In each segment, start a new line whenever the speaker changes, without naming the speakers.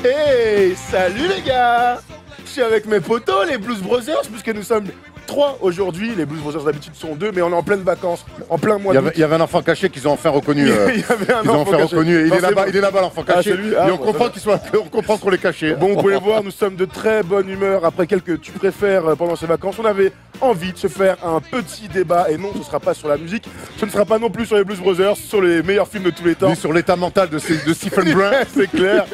Hey, salut les gars! Je suis avec mes potos, les Blues Brothers, puisque nous sommes 3 aujourd'hui. Les Blues Brothers d'habitude sont 2, mais on est en pleine vacances, en plein mois d'août.
Il y avait un enfant caché qu'ils ont enfin reconnu.
Il y avait un enfant caché.
Il est là-bas l'enfant caché.
Ah,
et on comprend qu'on l'ait caché.
Bon, vous pouvez le voir, nous sommes de très bonne humeur après quelques tu préfères pendant ces vacances. On avait envie de se faire un petit débat, et non, ce ne sera pas sur la musique, ce ne sera pas non plus sur les Blues Brothers, sur les meilleurs films de tous les temps.
Ni sur l'état mental de Stephen Brown.
C'est clair.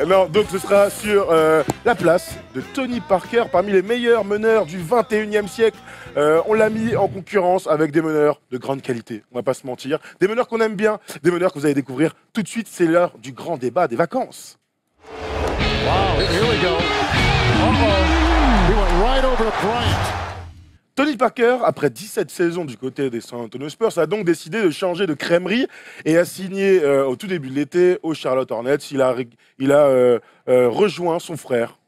Non, donc ce sera sur la place de Tony Parker, parmi les meilleurs meneurs du 21e siècle. On l'a mis en concurrence avec des meneurs de grande qualité, on va pas se mentir. Des meneurs qu'on aime bien, des meneurs que vous allez découvrir tout de suite. C'est l'heure du grand débat des vacances.
Wow, here we go. He went right over Bryant.
Tony Parker, après 17 saisons du côté des San Antonio Spurs, a donc décidé de changer de crèmerie et a signé au tout début de l'été aux Charlotte Hornets. Il a rejoint son frère,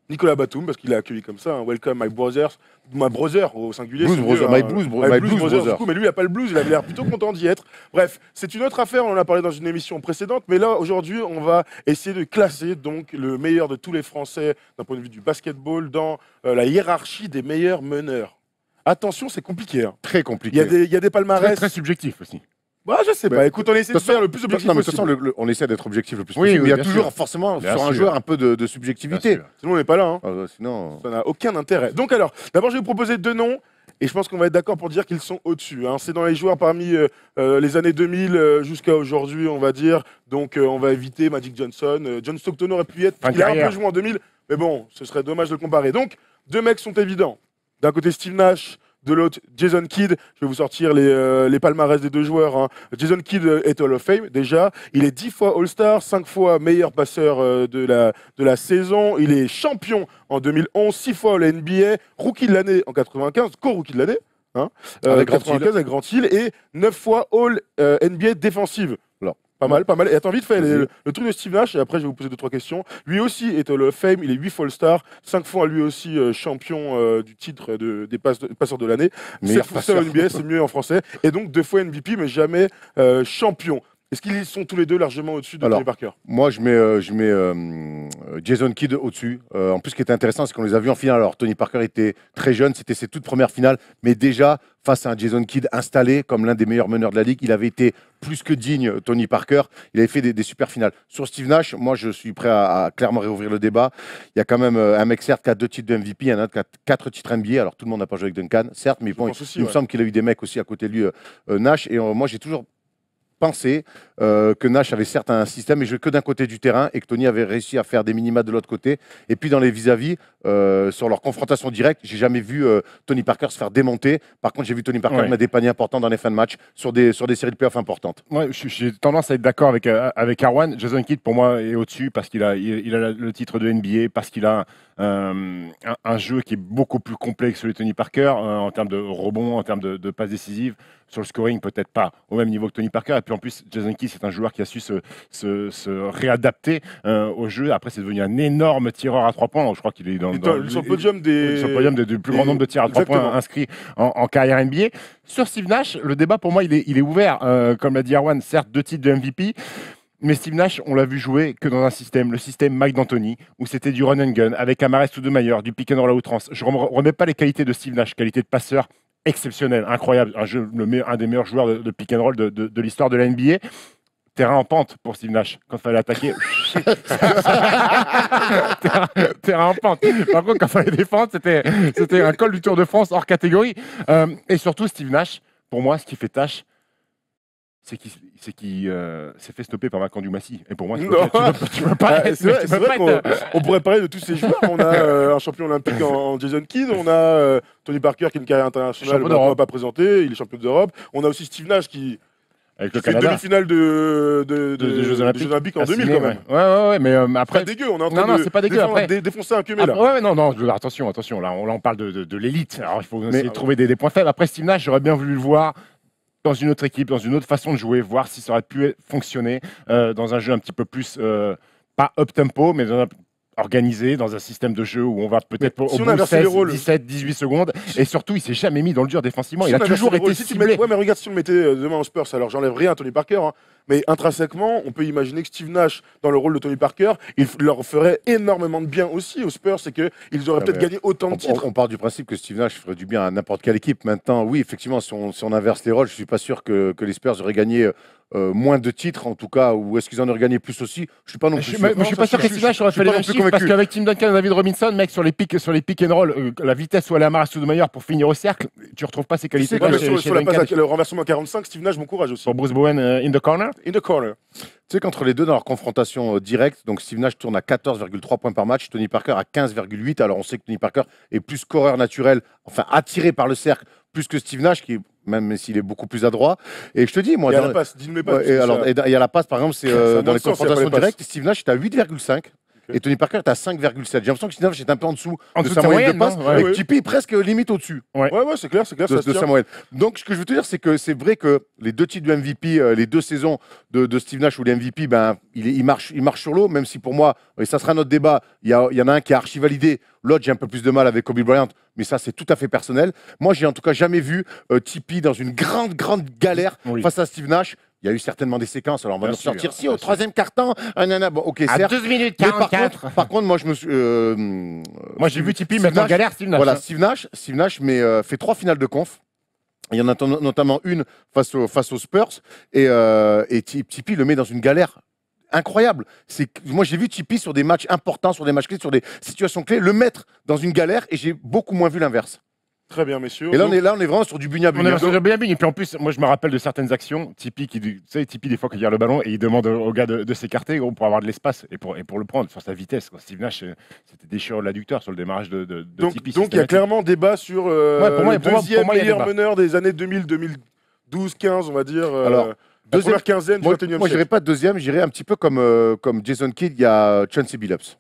Nicolas Batum, parce qu'il l'a accueilli comme ça. Welcome my brothers, my brother au singulier.
Blues Brothers, my Blues Brothers.
Du coup, mais lui, il n'a pas le blues, il avait l'air plutôt content d'y être. Bref, c'est une autre affaire, on en a parlé dans une émission précédente, mais là, aujourd'hui, on va essayer de classer donc le meilleur de tous les Français d'un point de vue du basketball dans la hiérarchie des meilleurs meneurs. Attention, c'est compliqué. Hein.
Très compliqué.
Il y a des palmarès.
Très subjectif aussi.
Bah, je sais pas. Écoute, on essaie de faire le plus objectif possible.
De toute façon, on essaie d'être objectif le plus
Oui,
possible.
oui,
Mais il y a
bien
toujours
sûr.
forcément
Bien
sur un
sûr.
joueur un peu de subjectivité.
Bien sûr.
Sinon, on n'est pas là. Hein.
Sinon.
Ça n'a aucun intérêt. Donc alors, d'abord, je vais vous proposer 2 noms. Et je pense qu'on va être d'accord pour dire qu'ils sont au-dessus. Hein. C'est dans les joueurs parmi les années 2000 jusqu'à aujourd'hui, on va dire. Donc on va éviter Magic Johnson. John Stockton aurait pu y être, parce qu'il a un peu joué en 2000. Mais bon, ce serait dommage de le comparer. Donc, 2 mecs sont évidents. D'un côté, Steve Nash. De l'autre, Jason Kidd. Je vais vous sortir les palmarès des 2 joueurs. Hein. Jason Kidd est Hall of Fame, déjà. Il est 10 fois All-Star, 5 fois meilleur passeur de la saison. Il est champion en 2011, 6 fois All-NBA, rookie de l'année en 95, co-rookie de l'année. Hein,
Avec
95 avec Grant Hill. Et 9 fois All-NBA défensive. Alors, pas mal, pas mal. Et attends vite fait, le truc de Steve Nash, et après je vais vous poser 2-3 questions. Lui aussi est Hall of Fame, il est 8 fois All-Star, 5 fois lui aussi champion du titre des passeurs de l'année. 7 fois seul NBA, c'est mieux en français. Et donc 2 fois MVP, mais jamais champion. Est-ce qu'ils sont tous les 2 largement au-dessus de Tony Parker?
Moi, je mets Jason Kidd au-dessus. En plus, ce qui était intéressant, c'est qu'on les a vus en finale. Alors, Tony Parker était très jeune, c'était ses toutes premières finales, mais déjà, face à un Jason Kidd installé comme l'un des meilleurs meneurs de la Ligue, il avait été plus que digne, Tony Parker. Il avait fait des super finales. Sur Steve Nash, moi, je suis prêt à clairement réouvrir le débat. Il y a quand même un mec, certes, qui a 2 titres de MVP, il y en a un qui a 4 titres NBA. Alors, tout le monde n'a pas joué avec Duncan, certes, mais bon, il me semble qu'il a eu des mecs aussi à côté de lui, Nash. Et moi, j'ai toujours pensé que Nash avait certes un système, mais jouait que d'un côté du terrain, et que Tony avait réussi à faire des minima de l'autre côté. Et puis dans les vis-à-vis, sur leur confrontation directe, j'ai jamais vu Tony Parker se faire démonter. Par contre, j'ai vu Tony Parker mettre des paniers importants dans les fins de match sur des séries de playoffs importantes.
Ouais, j'ai tendance à être d'accord avec Arwan. Jason Kidd, pour moi, est au-dessus parce qu'il a le titre de NBA, parce qu'il a un jeu qui est beaucoup plus complet que celui de Tony Parker en termes de rebond, en termes de passes décisives. Sur le scoring, peut-être pas au même niveau que Tony Parker. Et puis en plus, Jason Kidd, c'est un joueur qui a su se réadapter au jeu. Après, c'est devenu un énorme tireur à 3 points. Je crois qu'il est
sur le podium
du plus grand nombre de tirs à 3 points inscrits en carrière NBA. Sur Steve Nash, le débat pour moi, il est ouvert. Comme l'a dit Arwan, certes, 2 titres de MVP. Mais Steve Nash, on l'a vu jouer que dans un système, le système Mike D'Antoni, où c'était du run and gun, avec Amar'e Stoudemire, du pick and roll à outrance. Je ne remets pas les qualités de Steve Nash, qualité de passeur exceptionnelle, incroyable, un des meilleurs joueurs de pick and roll de l'histoire de la NBA. Terrain en pente pour Steve Nash, quand il fallait attaquer. terrain en pente. Par contre, quand il fallait défendre, c'était un col du Tour de France hors catégorie. Et surtout, Steve Nash, pour moi, ce qui fait tâche, c'est qu'il s'est fait stopper par Macandu Massi. Et pour moi, tu peux pas être...
C'est vrai qu'on pourrait parler de tous ces joueurs. On a un champion olympique en Jason Kidd, on a Tony Parker qui a une carrière internationale, on n'a pas présenté, il est champion d'Europe. On a aussi Steve Nash qui fait une demi-finale de Jeux Olympiques en 2000 quand même.
Ouais, mais après...
C'est pas dégueu, on est en train
c'est pas dégueu.
défoncer un cumé là.
Attention, là on parle de l'élite. Alors il faut essayer de trouver des points faibles. Après Steve Nash, j'aurais bien voulu le voir dans une autre équipe, dans une autre façon de jouer, voir si ça aurait pu fonctionner dans un jeu un petit peu plus, pas up-tempo, mais organisé, dans un système de jeu où on va peut-être au bout de 16, 17, 18 secondes. Et surtout, il s'est jamais mis dans le dur défensivement. Il a toujours été ciblé.
Ouais, mais regarde, si on le mettait demain en Spurs, alors j'enlève rien à Tony Parker, hein, mais intrinsèquement, on peut imaginer que Steve Nash, dans le rôle de Tony Parker, il leur ferait énormément de bien aussi aux Spurs, c'est qu'ils auraient peut-être gagné autant de titres.
On part du principe que Steve Nash ferait du bien à n'importe quelle équipe. Maintenant, oui, effectivement, si on inverse les rôles, je ne suis pas sûr que les Spurs auraient gagné moins de titres, en tout cas, ou est-ce qu'ils en auraient gagné plus aussi? Je ne suis pas non plus sûr.
Je ne suis pas sûr que Steve Nash aurait fait les mêmes chiffres, parce qu'avec Tim Duncan et David Robinson, mec, sur les pick and roll, la vitesse où elle est à Sotomayor pour finir au cercle, tu ne retrouves pas ces qualités.
Sur la passe, le renversement à 45, Steve Nash, bon courage aussi.
Pour Bruce Bowen, in the corner.
In the corner.
Tu sais qu'entre les deux, dans leur confrontation directe, donc Steve Nash tourne à 14,3 points par match, Tony Parker à 15,8. Alors on sait que Tony Parker est plus scoreur naturel, enfin attiré par le cercle, plus que Steve Nash, qui même s'il est beaucoup plus adroit. Et je te dis, moi...
Il y a la passe, dis-le pas.
Et il y a la passe, par exemple, c'est dans les confrontations directes, Steve Nash est à 8,5. Et Tony Parker est à 5,7. J'ai l'impression que Steve Nash est un peu en dessous de sa moyenne de passe, et Tipeee est presque limite au-dessus.
Ouais, c'est clair,
de sa moyenne. Donc, ce que je veux te dire, c'est que c'est vrai que les deux titres de MVP, les 2 saisons de Steve Nash où les MVP, ben, il marche sur l'eau, même si pour moi, et ça sera notre débat, il y en a un qui est archi validé, l'autre, j'ai un peu plus de mal avec Kobe Bryant, mais ça, c'est tout à fait personnel. Moi, j'ai en tout cas jamais vu Tipeee dans une grande galère face à Steve Nash. Il y a eu certainement des séquences. Alors, on va nous sortir si au 3e quart-temps. Bon, ok,
à
certes.
12 minutes 44.
Par contre, moi, je me suis.
Moi, j'ai vu Tipeee mettre en galère Steve Nash.
Voilà, Steve Nash fait 3 finales de conf. Il y en a notamment une face aux Spurs. Et Tipeee le met dans une galère incroyable. Moi, j'ai vu Tipeee sur des matchs importants, sur des matchs clés, sur des situations clés, le mettre dans une galère, et j'ai beaucoup moins vu l'inverse.
Très bien, messieurs.
Et là, on est vraiment sur du bunya-bunya.
On est sur du bunya-bunya. Et puis en plus, moi, je me rappelle de certaines actions. Tipeee, des fois, qui garde le ballon et il demande au gars de s'écarter pour avoir de l'espace et pour le prendre sur sa vitesse. Steve Nash, c'était déchiré l'adducteur sur le démarrage de Tipeee.
Donc, il y a clairement débat sur le deuxième meilleur meneur des années 2000, 2012, 15, on va dire.
Alors,
première quinzaine du 21e siècle.
Moi, je dirais pas deuxième, je dirais un petit peu comme Jason Kidd, il y a Chauncey Billups.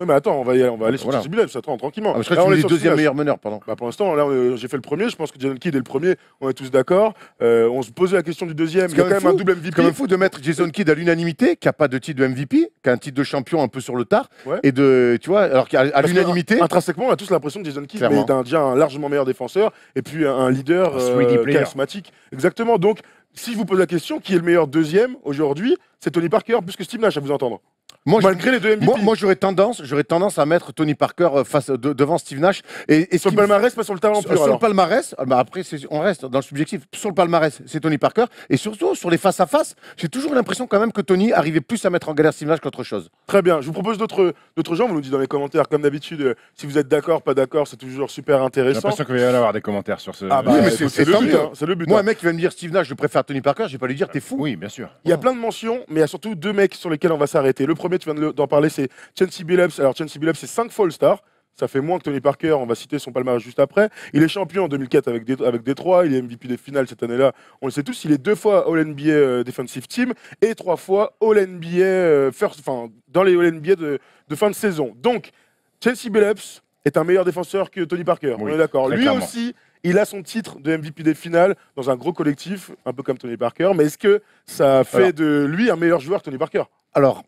Oui, mais attends, on va aller sur Chauncey Billups, ça attend tranquillement.
Je crois que c'est le deuxième meilleur meneur, pardon.
Bah pour l'instant, là, j'ai fait le premier, je pense que Jason Kidd est le premier, on est tous d'accord. On se posait la question du deuxième, il y a quand même un double MVP.
C'est quand même fou de mettre Jason Kidd à l'unanimité, qui n'a pas de titre de MVP, qui a un titre de champion un peu sur le tard, et tu vois, alors qu'à l'unanimité.
Intrinsèquement, on a tous l'impression que Jason Kidd est déjà un largement meilleur défenseur, et puis un leader charismatique. Exactement, donc si je vous pose la question, qui est le meilleur deuxième aujourd'hui, c'est Tony Parker, plus que Steve Nash, à vous entendre. Malgré les deux MVP.
Moi, j'aurais tendance à mettre Tony Parker devant Steve Nash. Et
sur le palmarès, pas sur le talent pur.
Sur le palmarès, après, on reste dans le subjectif. Sur le palmarès, c'est Tony Parker. Et surtout, sur les face-à-face, j'ai toujours l'impression quand même que Tony arrivait plus à mettre en galère Steve Nash qu'autre chose.
Très bien. Je vous propose d'autres gens. Vous nous dites dans les commentaires, comme d'habitude, si vous êtes d'accord, pas d'accord, c'est toujours super intéressant.
J'ai l'impression qu'il va y avoir des commentaires sur ce.
Ah bah, oui, mais c'est le but.
C'est le but.
Moi, un mec qui va me dire Steve Nash, je préfère Tony Parker, je vais pas lui dire t'es fou.
Oui, bien sûr.
Il y a plein de mentions, mais il y a surtout 2 mecs sur lesquels on va s'arrêter. Le premier, tu viens d'en parler, c'est Chauncey Billups. Alors, Chauncey Billups, c'est 5 fois All-Star. Ça fait moins que Tony Parker. On va citer son palmarès juste après. Il est champion en 2004 avec Détroit. Il est MVP des finales cette année-là. On le sait tous. Il est 2 fois All-NBA Defensive Team et 3 fois All-NBA dans les All-NBA de fin de saison. Donc, Chauncey Billups est un meilleur défenseur que Tony Parker.
Oui,
on est d'accord. Lui
clairement.
aussi, il a son titre de MVP des finales dans un gros collectif, un peu comme Tony Parker. Mais est-ce que ça fait de lui un meilleur joueur que Tony Parker?
Alors,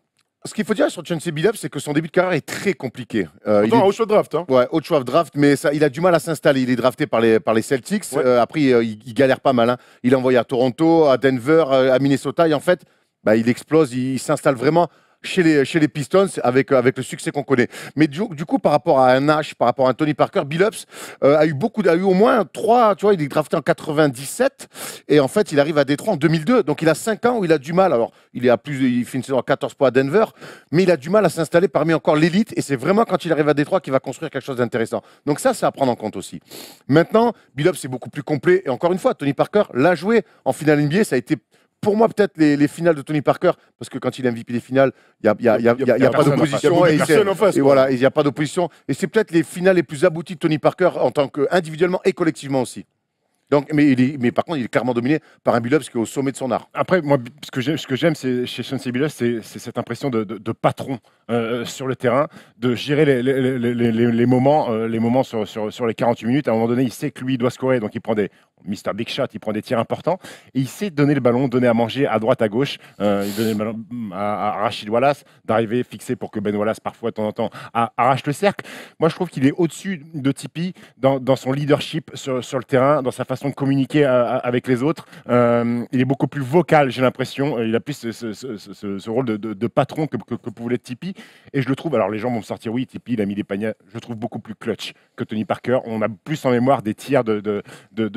ce qu'il faut dire sur Chauncey Billups, c'est que son début de carrière est très compliqué.
Il est un haut choix de draft. Hein.
Ouais, haut choix de draft, mais il a du mal à s'installer. Il est drafté par les Celtics.
Ouais.
Après, il galère pas mal. Hein. Il est envoyé à Toronto, à Denver, à Minnesota. Et en fait, il explose. Il s'installe vraiment chez les Pistons avec le succès qu'on connaît. Mais du coup, par rapport à un Nash, par rapport à un Tony Parker, Billups a eu au moins 3, tu vois, il est drafté en 97 et en fait, il arrive à Détroit en 2002. Donc, il a 5 ans où il a du mal. Alors, il fait une saison à 14 points à Denver, mais il a du mal à s'installer parmi encore l'élite et c'est vraiment quand il arrive à Détroit qu'il va construire quelque chose d'intéressant. Donc ça, c'est à prendre en compte aussi. Maintenant, Billups, c'est beaucoup plus complet et encore une fois, Tony Parker l'a joué en finale NBA, ça a été pour moi, peut-être les finales de Tony Parker, parce que quand il est MVP des finales, il n'y a pas d'opposition. Et voilà, il n'y a pas d'opposition. Et c'est peut-être les finales les plus abouties de Tony Parker en tant qu'individuellement et collectivement aussi. Donc, mais par contre, il est clairement dominé par un Billups qui est au sommet de son art.
Après, moi, ce que j'aime chez Chauncey Billups, c'est cette impression de patron sur le terrain, de gérer les moments sur les 48 minutes. À un moment donné, il sait que lui, il doit scorer, donc il prend des Mr. Big Shot, il prend des tirs importants et il sait donner le ballon, donner à manger à droite, à gauche. Il donnait le ballon à Rachid Wallace, d'arriver fixé pour que Ben Wallace, parfois, de temps en temps, arrache le cercle. Moi, je trouve qu'il est au-dessus de Tipeee dans son leadership sur le terrain, dans sa façon de communiquer avec les autres. Il est beaucoup plus vocal, j'ai l'impression. Il a plus ce rôle de patron que pouvait l'être Tipeee. Et je le trouve, alors les gens vont me sortir, oui, Tipeee, il a mis des paniers. Je le trouve beaucoup plus clutch que Tony Parker. On a plus en mémoire des tirs de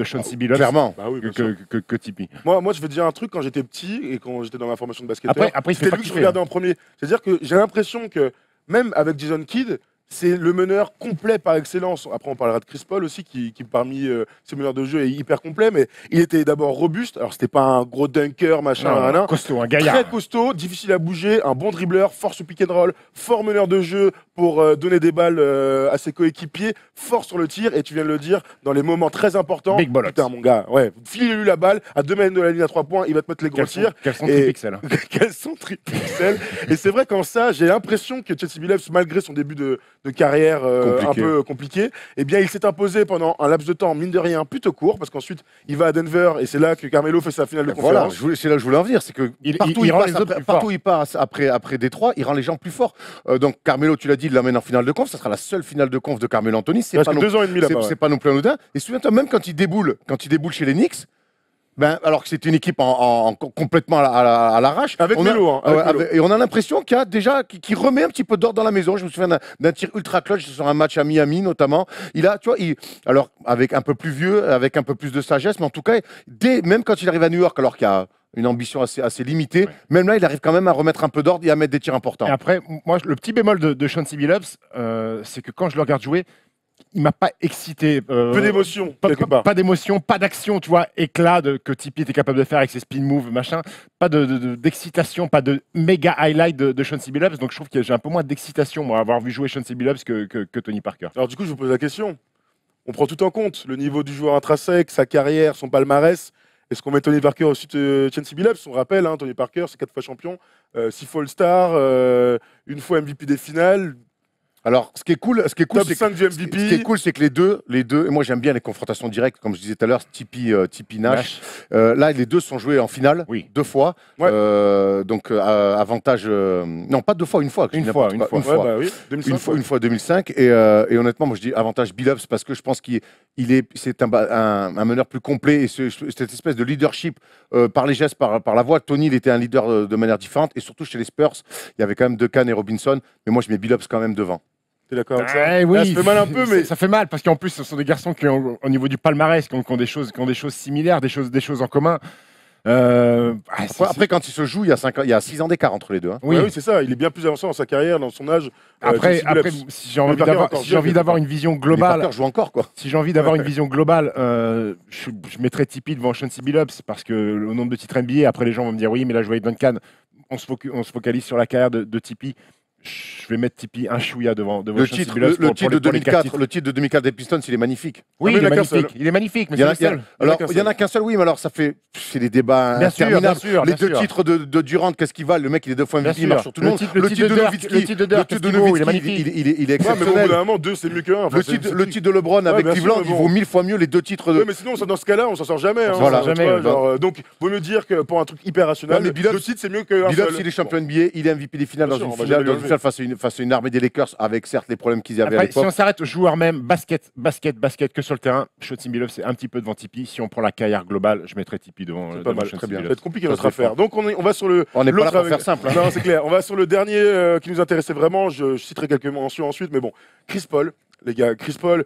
Chauncey Billups
Clairement.
Bah oui, bien
que Tipeee.
Moi, je vais te dire un truc, quand j'étais petit et quand j'étais dans ma formation de basketteur,
Après, il fait
c'était
pas
lui que je
kiffer.
regardais en premier. C'est-à-dire que j'ai l'impression que, même avec Jason Kidd, c'est le meneur complet par excellence. Après, on parlera de Chris Paul aussi, qui parmi ses meneurs de jeu est hyper complet, mais il était d'abord robuste. Alors, c'était pas un gros dunker, machin,
Non, costaud, un gaillard.
très costaud, difficile à bouger, un bon dribbleur, fort sur pick and roll, fort meneur de jeu pour donner des balles à ses coéquipiers, fort sur le tir, et tu viens de le dire, dans les moments très importants.
Big bullets.
Putain, mon gars, ouais, file-lui la balle, à 2 mètres de la ligne à 3 points, il va te mettre les gros tirs.
Quels sont
Et-
les pixels
Quels sont triple-pixels. Et c'est vrai qu'en ça, j'ai l'impression que Chauncey Billups, malgré son début de carrière un
Compliqué.
peu compliqué, eh bien, il s'est imposé pendant un laps de temps, mine de rien, plutôt court, parce qu'ensuite, il va à Denver, et c'est là que Carmelo fait sa finale de
Voilà,
conférence.
c'est là que je voulais en venir, c'est que
Il
partout,
rend
passe
les autres
après,
plus
partout
forts.
il passe après Détroit, il rend les gens plus forts. Donc Carmelo, tu l'as dit, il l'amène en finale de conf, ça sera la seule finale de conf de Carmelo Anthony.
Il reste que 2 ans et demi là-bas.
c'est pas non plus anodin. Et souviens-toi, même quand il déboule chez les Knicks, ben, alors que c'était une équipe complètement à l'arrache.
Avec
on a-
Melo, hein, avec Melo.
Et on a l'impression qu'il y a déjà qui remet un petit peu d'ordre dans la maison. Je me souviens d'un tir ultra clutch sur un match à Miami notamment. Il a, tu vois, alors avec un peu plus vieux, avec un peu plus de sagesse, mais en tout cas, même quand il arrive à New York, alors qu'il y a une ambition assez limitée, même là, il arrive quand même à remettre un peu d'ordre et à mettre des tirs importants.
Et après, moi, le petit bémol de Chauncey Billups, c'est que quand je le regarde jouer, il m'a pas excité.
Peu d'émotion, quelque part.
Pas d'émotion, pas d'action, tu vois, éclat que Tipeee était capable de faire avec ses spin moves, machin. Pas d'excitation, pas de méga highlight de Chauncey Billups. Donc je trouve que j'ai un peu moins d'excitation, moi, à avoir vu jouer Chauncey Billups que Tony Parker.
Alors du coup, je vous pose la question. On prend tout en compte, le niveau du joueur intrinsèque, sa carrière, son palmarès. Est-ce qu'on met Tony Parker au-dessus de Chauncey Billups? On rappelle, hein, Tony Parker, c'est 4 fois champion, 6 fois All-Star, une fois MVP des finales.
Alors, ce qui est cool,
Top
c'est
5 du MVP.
Ce qui est cool, c'est que les deux, et moi j'aime bien les confrontations directes, comme je disais tout à l'heure, Tipeee Nash. Là, les deux sont joués en finale,
Oui.
2 fois.
Ouais.
Donc, avantage. Non, pas 2 fois, une fois.
Une fois.
Ouais, bah oui, 2005,
Une fois 2005. Et honnêtement, moi je dis avantage Billups parce que je pense c'est un meneur plus complet et cette espèce de leadership par les gestes, par la voix. Tony, il était un leader de manière différente et surtout chez les Spurs, il y avait quand même Duncan et Robinson. Mais moi, je mets Billups quand même devant.
T'es d'accord avec ça?
Eh oui,
Là, ça fait mal un peu, mais
ça fait mal parce qu'en plus, ce sont des garçons qui ont, au niveau du palmarès, qui ont des choses similaires, des choses en commun.
Après, quand il se joue, il y a 6 ans d'écart entre les deux. Hein.
Oui.
ouais, oui, c'est ça. Il est bien plus avancé dans sa carrière, dans son âge.
Après,
Chauncey Billups.
si j'ai envie
Parker
d'avoir,
encore
si j'ai envie
jeune,
d'avoir une vision
Les
globale,
Parker jouent encore, quoi.
si j'ai envie d'avoir une vision globale, je mettrais Tipeee devant Chauncey Billups parce que le nombre de titres NBA. Après, les gens vont me dire oui, mais là, je voyais Duncan. On se focalise sur la carrière de Tipeee. Je vais mettre Tipeee un chouïa devant
Le
Chauncey
titre,
Billups
le
pour
titre
les-
de
pour les quatre
2004,
titres.
le titre de 2004 des Pistons, il est magnifique.
Oui,
Ah, mais
il est
il y en a qu'un
magnifique. Il est magnifique, mais c'est le seul.
Il y en a qu'un seul, oui, mais alors c'est des débats
Bien sûr,
interminables.
bien sûr,
Les
bien
deux
sûr.
titres de Durant, qu'est-ce qu'il valent? Le mec, il est 2 fois
Bien
MVP, il marche
sûr.
sur tout le monde.
Le titre de Dirk,
Nowitzki,
le titre de Dirk, qu'est-ce qu'il vaut? Il est magnifique.
il est
Ouais, mais bon, au bout
exceptionnel.
d'un moment, 2, c'est mieux que 1.
Le titre de LeBron avec
bien sûr,
Cleveland,
mais
il
bon.
vaut 1000 fois mieux les deux titres de.
Ouais, mais sinon, dans ce cas-là, on s'en sort jamais. Hein,
Voilà.
tu vois,
Jamais,
genre, donc, vaut mieux dire que pour un truc hyper rationnel,
Ouais, mais Billups-
2 titres, c'est mieux qu'un
Billups,
seul.
il est champion NBA, il est MVP des finales
Bien
dans
sûr,
une
on va
finale,
jamais
dans
le
une
lever.
finale face à une armée des Lakers avec certes les problèmes qu'ils avaient à
Après, si
l'époque.
on s'arrête joueur même, basket que sur le terrain, Chauncey Billups c'est un petit peu devant Tipeee. Si on prend la carrière globale, je mettrais Tipeee devant.
C'est pas mal,
Chauncey
très bien.
Ça va
Billups.
être compliqué
Ça
notre
se
affaire. Donc on va sur le.
On n'est pas là
l'autre
pour
avec-
faire simple. hein.
Non, c'est clair. On va sur le dernier qui nous intéressait vraiment. Je citerai quelques mentions ensuite, mais bon, Chris Paul. Les gars, Chris Paul,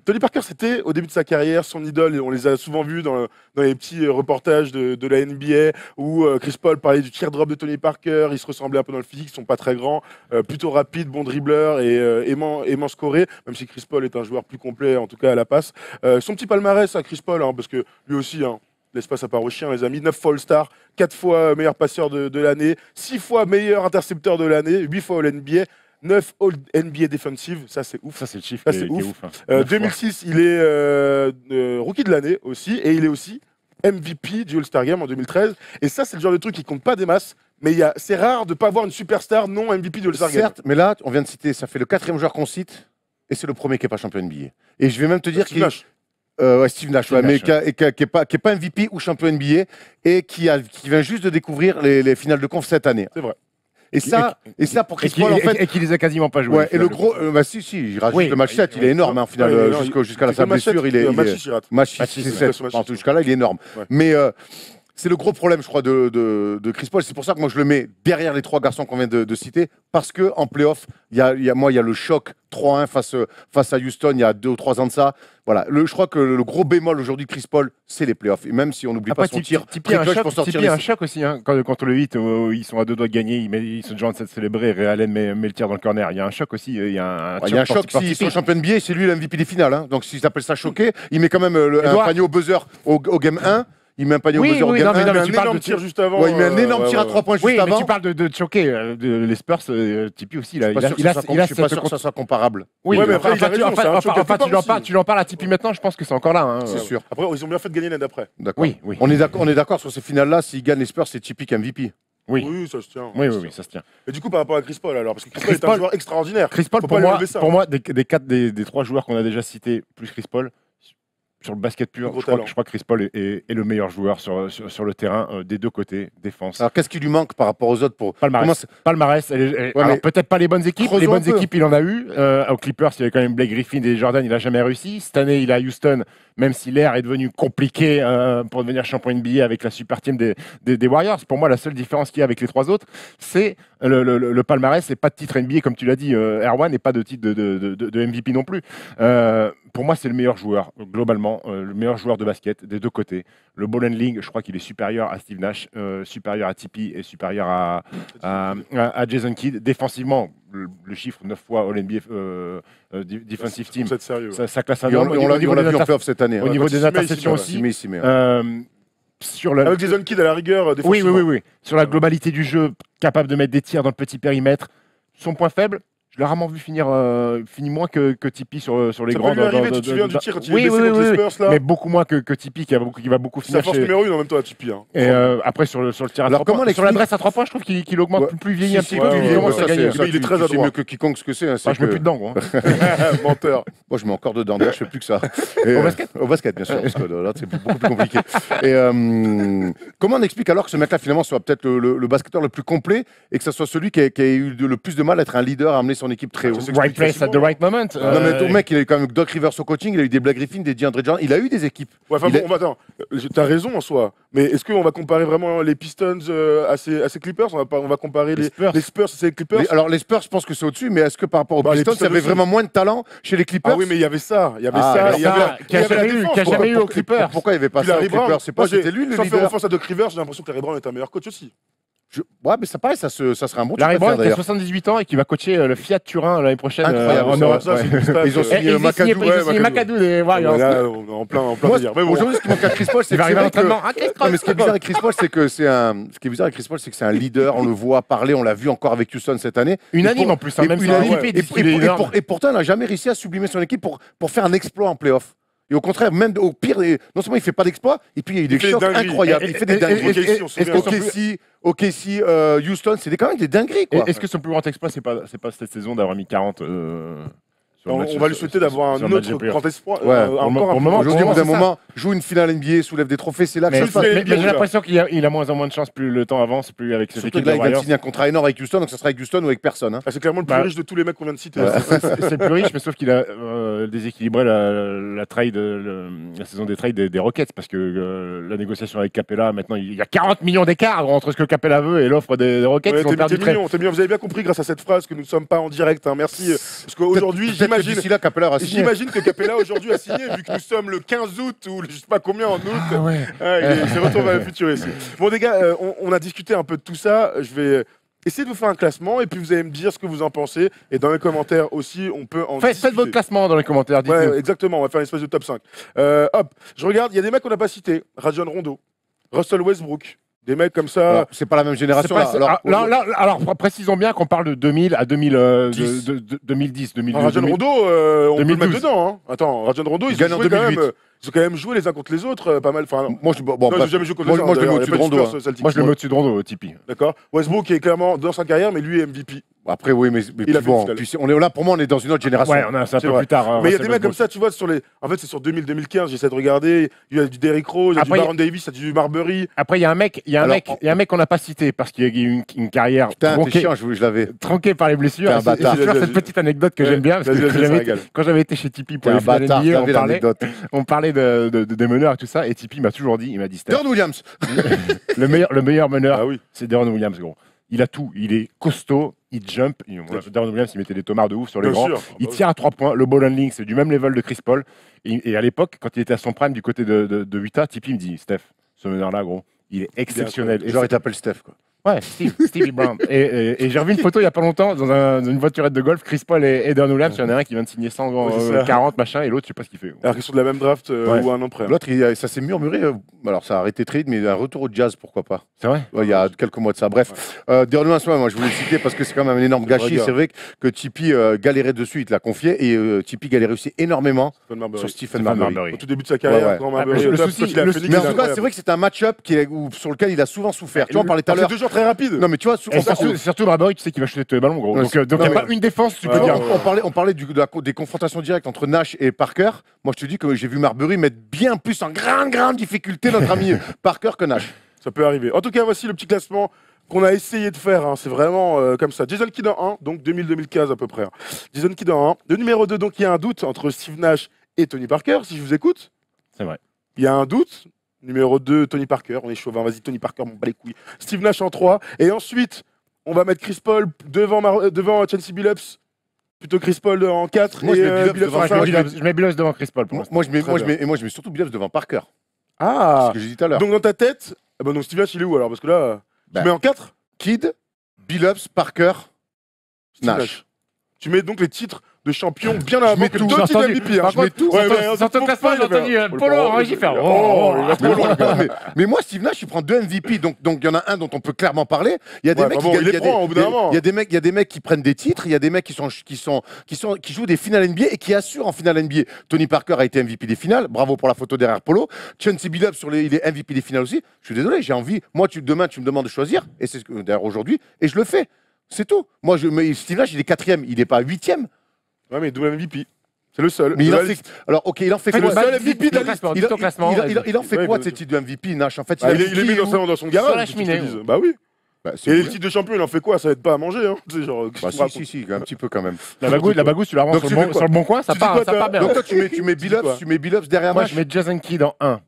Tony Parker, c'était au début de sa carrière son idole, et on les a souvent vus dans les petits reportages de la NBA où Chris Paul parlait du teardrop de Tony Parker, ils se ressemblaient un peu dans le physique, ils sont pas très grands, plutôt rapides, bon dribbleur et aimant scorer, même si Chris Paul est un joueur plus complet, en tout cas à la passe. Son petit palmarès à Chris Paul, hein, parce que lui aussi, hein, l'espace à part aux chiens, les amis. 9 fois All-Star, 4 fois meilleur passeur de l'année, 6 fois meilleur intercepteur de l'année, 8 fois All-NBA, 9 All-NBA Defensive, ça c'est ouf.
Ça, c'est le chiffre
Ça,
qui
c'est
est
ouf.
hein. 9 fois.
2006, il est rookie de l'année aussi, et il est aussi MVP du All-Star Game en 2013. Et ça, c'est le genre de truc qui compte pas des masses, mais c'est rare de pas avoir une superstar non MVP du All-Star Game.
Certes, mais là, on vient de citer, ça fait le 4e joueur qu'on cite, et c'est le premier qui n'est pas champion NBA. Et je vais même te dire
Steve
qu'il
Nash.
Steve Nash, mais qui est pas MVP ou champion NBA et qui vient juste de découvrir les finales de conf cette année.
C'est vrai.
Et ça pour Chris Paul, en fait.
Et qui les a quasiment pas joués.
Ouais, et le gros. si, il rate juste le match 7, il est énorme, en finale, jusqu'à sa blessure. Match 6, jusqu'à là, il est énorme. Mais. C'est le gros problème, je crois, de Chris Paul. C'est pour ça que moi, je le mets derrière les trois garçons qu'on vient de citer. Parce qu'en playoff, il y a le choc 3-1 face à Houston, il y a 2 ou 3 ans de ça. Voilà. Je crois que le gros bémol aujourd'hui de Chris Paul, c'est les playoffs. Et même si on n'oublie pas son tir,
Tipeee a un choc aussi. Hein, contre le 8, ils sont à 2 doigts de gagner. Ils sont déjà en train de célébrer. Ray Allen met le tir dans le corner. Il y a un choc aussi. Il y a un choc
s'ils sont champions de NBA, c'est lui le MVP des finales. Hein. Donc s'ils appellent ça choqué, il met quand même un panier au buzzer au game 1. Il met un panier au buzzer au game 1.
Il met un énorme tir juste avant.
Il met un énorme tir à 3 points juste avant.
Mais tu parles de choquer. Les Spurs, Tipeee aussi. Je
suis pas sûr que ça soit comparable.
Oui, mais après, tu en parles à Tipeee maintenant, je pense que c'est encore là.
C'est sûr.
Après, ils ont bien fait de gagner l'année d'après.
Oui. On est d'accord sur ces finales-là. S'ils gagnent les Spurs, c'est Tipeee MVP.
Oui, ça se tient.
Oui, ça se tient.
Et du coup, par rapport à Chris Paul, alors, parce que Chris Paul est un joueur extraordinaire.
Chris Paul, pour moi, des 3 joueurs qu'on a déjà cités, plus Chris Paul, sur le basket pur, je crois que Chris Paul est le meilleur joueur sur le terrain des deux côtés, défense.
Alors qu'est-ce qui lui manque par rapport aux autres pour
Palmarès. Alors peut-être pas les bonnes équipes. Les bonnes équipes, il en a eu. Aux Clippers, il y avait quand même Blake Griffin et Jordan, il n'a jamais réussi. Cette année, il est à Houston, même si l'ère est devenue compliquée pour devenir champion NBA avec la super team des Warriors. Pour moi, la seule différence qu'il y a avec les 3 autres, c'est le palmarès et pas de titre NBA, comme tu l'as dit, Erwan, et pas de titre de MVP non plus. Pour moi, c'est le meilleur joueur, globalement, le meilleur joueur de basket des deux côtés. Le ball handling, je crois qu'il est supérieur à Steve Nash, supérieur à Tipeee et supérieur à Jason Kidd. Défensivement, le chiffre 9 fois All-NBA Defensive Team, ça classe un homme.
On l'a vu en playoff cette année.
Au niveau des interceptions aussi.
Avec Jason Kidd à la rigueur, défensivement.
Oui. Sur la globalité du jeu, capable de mettre des tirs dans le petit périmètre. Son point faible, je l'ai rarement vu finir moins que Tipeee sur les grands.
Ça peut lui arriver, tu te souviens du tir quand il est blessé contre les Spurs, là.
Mais beaucoup moins que Tipeee qui va beaucoup finir.
C'est la force numéro 1 en même temps à Tipeee.
Et après sur le tir à 3 points, sur l'adresse à 3 points, je trouve qu'il augmente plus vieilli un petit peu.
Il est très adroit.
mieux que quiconque ce que c'est.
Je mets plus dedans, moi.
Menteur.
Moi, je mets encore dedans. Je fais plus que ça.
Au basket,
bien sûr, parce que là, c'est beaucoup plus compliqué. Et comment on explique alors que ce mec-là, finalement, soit peut-être le basketteur le plus complet et que ce soit celui qui a eu le plus de mal à être un leader, à amener son équipe très haut?
Right place at the right moment.
Non, mais ton mec, il a eu quand même Doc Rivers au coaching, il a eu des Blake Griffin, des DeAndre Jordan, il a eu des équipes.
Ouais, attends, t'as raison en soi, mais est-ce qu'on va comparer vraiment les Pistons à ces Clippers? On va comparer les Spurs à ces Clippers?
Alors les Spurs, je pense que c'est au-dessus, mais est-ce que par rapport aux Pistons, il y avait vraiment moins de talent chez les Clippers?
Ah oui, mais il y avait ça. Il y avait
qu'il n'y a jamais eu aux Clippers.
Pourquoi il n'y avait pas ça aux Clippers? C'est pas c'était lui le leader.
Sans faire offense à Doc Rivers, j'ai l'impression que Larry Brown est un meilleur coach aussi.
Ouais, mais ça pareil, ça serait un bon truc.
Larry Brown qui a 78 ans et qui va coacher le Fiat Turin l'année prochaine
en
Europe.
Ils ont signé
Macadou des Warriors.
En plein délire.
Aujourd'hui, ce qui manque à Chris Paul, c'est que ce qui est bizarre avec Chris Paul, c'est que c'est un leader. On le voit parler, on l'a vu encore avec Houston cette année.
Unanime en plus, même
et pourtant, il n'a jamais réussi à sublimer son équipe pour faire un exploit en playoff. Et au contraire, même au pire, non seulement il ne fait pas d'exploit, et puis il y a eu des chocs incroyables. Il fait des dingueries. OKC, Houston, c'est quand même des dingueries.
Est-ce que son plus grand exploit, c'est pas cette saison d'avoir mis 40
on va lui souhaiter d'avoir un autre grand espoir.
Aujourd'hui, au bout d'un moment, joue une finale NBA, soulève des trophées, c'est là que ça se passe.
Mais j'ai l'impression qu'il a moins en moins de chance, plus le temps avance, plus avec cette équipe.
Là, il vient de signer un contrat énorine avec Houston, donc ça sera avec Houston ou avec personne.
C'est clairement le plus riche de tous les mecs qu'on vient de citer.
C'est le plus riche, mais sauf qu'il a déséquilibré la saison des trades des Rockets, parce que la négociation avec Capella, maintenant, il y a 40 millions d'écart entre ce que Capella veut et l'offre des Rockets.
T'es mignon, vous avez bien compris grâce à cette phrase que nous ne sommes pas en direct. Merci. Parce qu'aujourd'hui, j'imagine que Capella aujourd'hui a signé, vu que nous sommes le 15 août ou je sais pas combien en août. C'est retour vers le futur ici. Bon, les gars, on a discuté un peu de tout ça. Je vais essayer de vous faire un classement et puis vous allez me dire ce que vous en pensez. Et dans les commentaires aussi, on peut en discuter.
Faites votre classement dans les commentaires.
Ouais, exactement. On va faire une espèce de top 5. Je regarde, il y a des mecs qu'on n'a pas cités. Rajon Rondo, Russell Westbrook. Des mecs comme ça.
C'est pas la même génération.
Alors, précisons bien qu'on parle de 2000 à 2010, 2010.
Rajon Rondo, on peut le mettre dedans. Hein. Attends, Rajon Rondo, ils ont quand même joué les uns contre les autres, pas mal.
Moi, j'ai jamais joué contre les autres. Moi, je le mets au-dessus de Rondo.
Moi, je le mets au-dessus de Rondo, Tipeee.
D'accord. Westbrook est clairement dans sa carrière, mais lui est MVP.
Après, oui, mais
Il a
puis bon,
fait le
puis on est là, pour moi, on est dans une autre génération.
Ouais, c'est un
C'est
peu
vrai.
plus tard. hein,
Mais il y a
c'est
des mecs
le
comme ça, tu vois, en fait, c'est sur 2000-2015, j'essaie de regarder. Il y a du Derrick Rose, il y a du
Après,
Baron Davis, il y a du Marbury.
Après, il y a un mec, qu'on n'a pas cité parce qu'il a eu une carrière
Putain, t'es
tronquée,
chiant, je l'avais.
tronquée par les blessures.
T'es un
Et c'est
bâtard.
toujours
Vas-y,
cette petite anecdote que j'aime bien parce que
Vas-y, ça régale.
quand j'avais été chez Tipeee pour
T'es un
les finales
bâtard,
NBA,
t'avais l'anecdote.
on parlait des meneurs et tout ça, et Tipeee m'a toujours dit, il m'a dit, Steph,
Deron Williams.
le meilleur meneur,
Ah oui.
c'est Deron Williams, gros. Il a tout, il est costaud, il jump. Deron Williams, il mettait des tomards de ouf sur les
Bien
grands.
sûr.
Il tire à 3 points. Le ball handling, c'est du même level de Chris Paul. Et à l'époque, quand il était à son prime du côté de Utah, Tipeee me dit, Steph, ce meneur-là, gros, il est exceptionnel. Et
Genre, il t'appelle Steph, quoi.
Ouais, Stevie Brown. Et j'ai revu une photo il y a pas longtemps dans une voiturette de golf, Chris Paul et Deron Williams. Il y en a un qui vient de signer 140 machin et l'autre, je sais pas ce qu'il fait.
Alors qu'ils sont de la même draft
Ouais.
ou un an près. hein.
L'autre, ça s'est murmuré. Alors, ça a arrêté très vite, mais un retour au jazz, pourquoi pas.
C'est vrai.
Ouais, il y a quelques mois de ça. Bref, Deron Williams, moi, je voulais le citer parce que c'est quand même un énorme
C'est
gâchis.
vrai,
C'est vrai que Tipeee galérait dessus, il te l'a confié, et Tipeee galérait aussi énormément
Stephen Marbury.
sur Stephen Marbury.
Au tout début de sa carrière,
Ouais, ouais.
quand Marbury
Le
au top,
souci-
quand il a
le-
Phoenix,
Mais en
il est
tout cas, c'est
incroyable.
vrai que c'est un match-up sur lequel il a souvent souffert. Tu vois, on parlait tout à
C'est
l'heure.
deux joueurs très rapides.
Non, mais tu vois,
Et surtout Marbury, tu sais qu'il va shooter tous les ballons, gros.
Ouais,
Donc
c'est-
il n'y
non,
a
mais-
pas une défense, tu peux
Ouais,
dire.
ouais.
On parlait des confrontations directes entre Nash et Parker. Moi, je te dis que j'ai vu Marbury mettre bien plus en grande difficulté notre ami Parker que Nash.
Ça peut arriver. En tout cas, voici le petit classement qu'on a essayé de faire. hein. C'est vraiment comme ça. Jason Kidd en 1, donc 2000-2015 à peu près. hein. Jason Kidd en 1. Le numéro 2, donc il y a un doute entre Steve Nash et Tony Parker, si je vous écoute.
C'est vrai.
Il y a un doute. Numéro 2, Tony Parker. On est chauvin. Vas-y, Tony Parker, m'en bat les couilles. Steve Nash en 3. Et ensuite, on va mettre Chris Paul devant Chauncey Billups. Plutôt Chris Paul en 4.
Moi, je mets Billups
Billups
devant
en
Chris
5.
Je mets Billups devant Chris Paul pour l'instant.
Moi, je mets surtout Billups devant Parker.
Ah,
Ce que j'ai dit tout à l'heure.
donc dans ta tête, ah bah donc Steve Nash, il est où alors? Parce que là,
Bah,
tu mets en 4
Kidd, Billups, Parker,
Steve
Nash.
Tu mets donc les titres de champion bien avant
mets
que
tout,
deux
j'ai
titres
entendu.
MVP. hein.
Par
Je mets
contre,
tout.
sur ton classement, j'ai entendu Polo en régie faire.
Il va trop loin.
mais moi, Steve Nash, il prend 2 MVP, donc il y en a un dont on peut clairement parler. Il y a des
Ouais,
mecs
bah bon,
qui
il les prend au bout d'un moment.
il y a des mecs qui prennent des titres, il y a des mecs qui jouent des finales NBA et qui assurent en finale NBA. Tony Parker a été MVP des finales, bravo pour la photo derrière Polo. Chauncey Billups il est MVP des finales aussi. Je suis désolé, j'ai envie. Moi, demain, tu me demandes de choisir, et c'est ce que d'ailleurs aujourd'hui, et je le fais. C'est tout. Moi, Steve Nash, il est 4e, il n'est pas 8e.
Ouais, mais double MVP. C'est le seul.
Mais il
De
en
la
fait.
liste.
Alors, ok, il en fait
C'est
quoi
le seul MVP de la liste.
Il en fait
Ouais,
quoi
bah,
de ces titres de MVP, Nash? En fait,
Bah, il est mis
qui, où
dans son garage.
Sur la
c'est ce que je te
cheminée.
dis. Bah oui.
Bah,
Et les titres de champion, il en fait quoi? Ça aide pas à manger. Hein. C'est genre.
Bah,
qu'est-ce que tu
si,
racontes
un petit peu quand même.
La bagousse, tu la rends
Donc,
sur
tu
le
mets
bon-
quoi
sur le bon coin, ça
Tu dis quoi,
part
toi
bien.
Donc toi, tu mets
quoi
Billups derrière
Moi,
Nash.
je mets Jason Kidd en 1.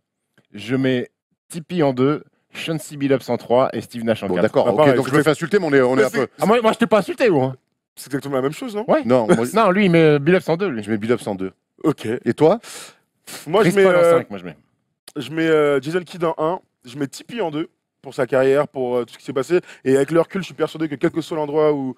Je mets Tipeee en 2. Chauncey Billups en 3 et Steve Nash en 4.
Bon, d'accord,
Ah,
ok,
pareil,
donc je me fais insulter, mais on est un peu.
Ah, moi, je t'ai pas insulté, gros.
C'est exactement la même chose, non?
Ouais.
Non, moi,
Non, lui, il met Billups en 2. Lui.
je mets Billups en 2.
Ok.
Et toi?
Moi,
Chris
je mets,
Paul en 5, moi, je mets.
je mets Jason Kidd en 1. Je mets Tipeee en 2 pour sa carrière, pour tout ce qui s'est passé. Et avec le recul, je suis persuadé que quel que soit l'endroit où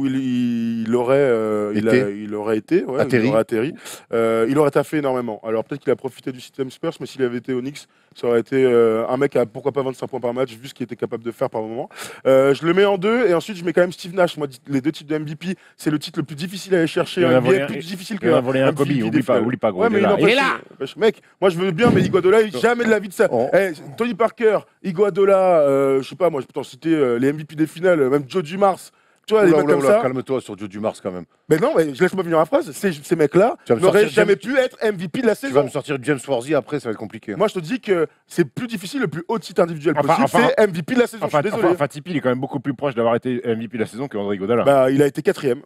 il aurait été, ouais,
Atterri.
il aurait atterri, il aurait taffé énormément. Alors peut-être qu'il a profité du système Spurs, mais s'il avait été au Knicks, ça aurait été un mec à pourquoi pas 25 points par match, vu ce qu'il était capable de faire par moment. Je le mets en 2, et ensuite je mets quand même Steve Nash. Moi, les deux titres de MVP, c'est le titre le plus difficile à aller chercher.
Il en a
en NBA,
volé
plus
un-
difficile
Il en a
que
volé un Kobe,
MVP des finales.
oublie pas, gros.
Ouais, mais
il est là.
Mec, moi je veux bien, mais Iguodala, jamais de la vie de ça.
Oh.
Eh, Tony Parker, Iguodala, je sais pas, moi je peux t'en citer les MVP des finales, même Joe Dumars. Tu vois, les mecs comme ça.
Calme-toi sur Joe Dumars quand même.
Mais non, mais je laisse-moi finir la phrase. Ces mecs-là
Tu vas me
n'auraient
sortir
jamais pu être MVP de la
Tu vas
saison.
me sortir James Worthy après, ça va être compliqué.
Moi, je te dis que c'est plus difficile, le plus haut titre individuel
Enfin,
possible, c'est MVP de la saison.
Enfin,
je suis désolé.
Tipeee, il est quand même beaucoup plus proche d'avoir été MVP de la saison que André Iguodala.
Bah, il a été 4e.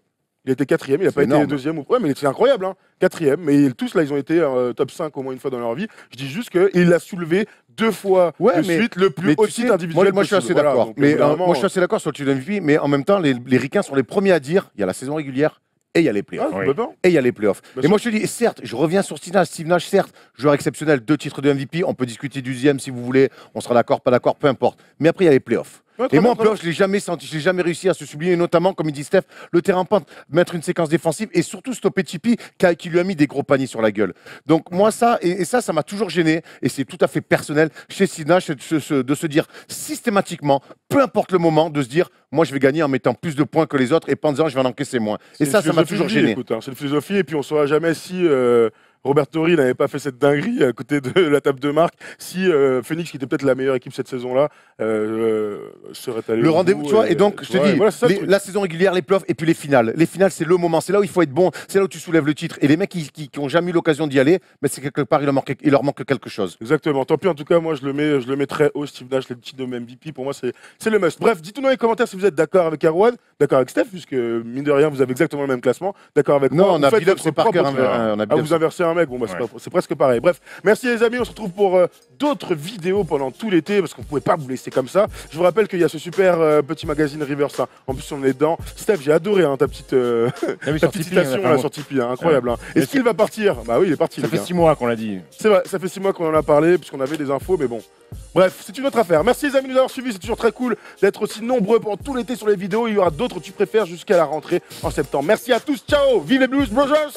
Il a été 4e, il n'a pas été
énorme.
2e. Ouais, mais c'est incroyable, hein. 4e. Mais tous, là, ils ont été top 5 au moins une fois dans leur vie. Je dis juste qu'il l'a soulevé 2 fois
Ouais,
de
mais-
suite le plus
Mais
haut
tu sais,
titre individuel
moi je suis
possible.
assez
Voilà,
d'accord.
donc,
Mais
évidemment,
moi je suis assez d'accord sur le titre de MVP, mais en même temps, les Ricains sont les premiers à dire il y a la saison régulière et il y a les playoffs.
Ah,
Oui.
complètement.
Et il y a les playoffs.
Bien
Et
sûr.
moi, je te dis, certes, je reviens sur Steve Nash. Steve Nash, certes, joueur exceptionnel, 2 titres de MVP. On peut discuter du 10e si vous voulez. On sera d'accord, pas d'accord, peu importe. Mais après, il y a les playoffs.
Ouais, très
Et moi,
bien,
en
très bien.
playoff, je l'ai jamais senti, je l'ai jamais réussi à se sublimer, notamment, comme il dit Steph, le terrain pente, mettre une séquence défensive et surtout stopper Tipeee qui lui a mis des gros paniers sur la gueule. Donc, moi, ça, et ça m'a toujours gêné, et c'est tout à fait personnel chez Steve Nash, c'est de se dire systématiquement, peu importe le moment, de se dire, moi, je vais gagner en mettant plus de points que les autres et pas en disant, je vais en encaisser moins. Et
C'est
ça
une
m'a
philosophie
toujours
de vie,
gêné.
écoute, hein. C'est une philosophie, et puis on ne saura jamais si Robert Torrey n'avait pas fait cette dinguerie à côté de la table de marque, si Phoenix, qui était peut-être la meilleure équipe cette saison-là, serait allé.
Le rendez-vous, tu vois, et donc, je te dis,
voilà,
la saison régulière, les playoffs et puis les finales. Les finales, c'est le moment, c'est là où il faut être bon, c'est là où tu soulèves le titre. Et les mecs qui ont jamais eu l'occasion d'y aller, mais c'est quelque part, il leur manque quelque chose.
Exactement. Tant pis, en tout cas, moi, je le mets très haut, Steve Nash, le titre de MVP. Pour moi, c'est le must. Bref, dites-nous dans les commentaires si vous êtes d'accord avec Erwan, d'accord avec Steph, puisque mine de rien, vous avez exactement le même classement. D'accord avec moi.
Non, on a Billups, c'est Parker.
Vous inversez un mec, bon, bah, c'est presque pareil. Bref, merci les amis, on se retrouve pour d'autres vidéos pendant tout l'été, parce qu'on pouvait pas vous laisser comme ça. Je vous rappelle qu'il y a ce super petit magazine Rivers, hein. En plus on est dedans. Steph, j'ai adoré ta petite citation là, sur Tipeee, hein. Incroyable. Est-ce qu'il va partir? Bah oui, il est parti.
Ça fait 6 mois qu'on l'a dit.
C'est vrai, ça fait 6 mois qu'on en a parlé, puisqu'on avait des infos, mais bon. Bref, c'est une autre affaire. Merci les amis de nous avoir suivis, c'est toujours très cool d'être aussi nombreux pendant tout l'été sur les vidéos. Il y aura d'autres tu préfères jusqu'à la rentrée en septembre. Merci à tous, ciao, vive les Blues Brothers.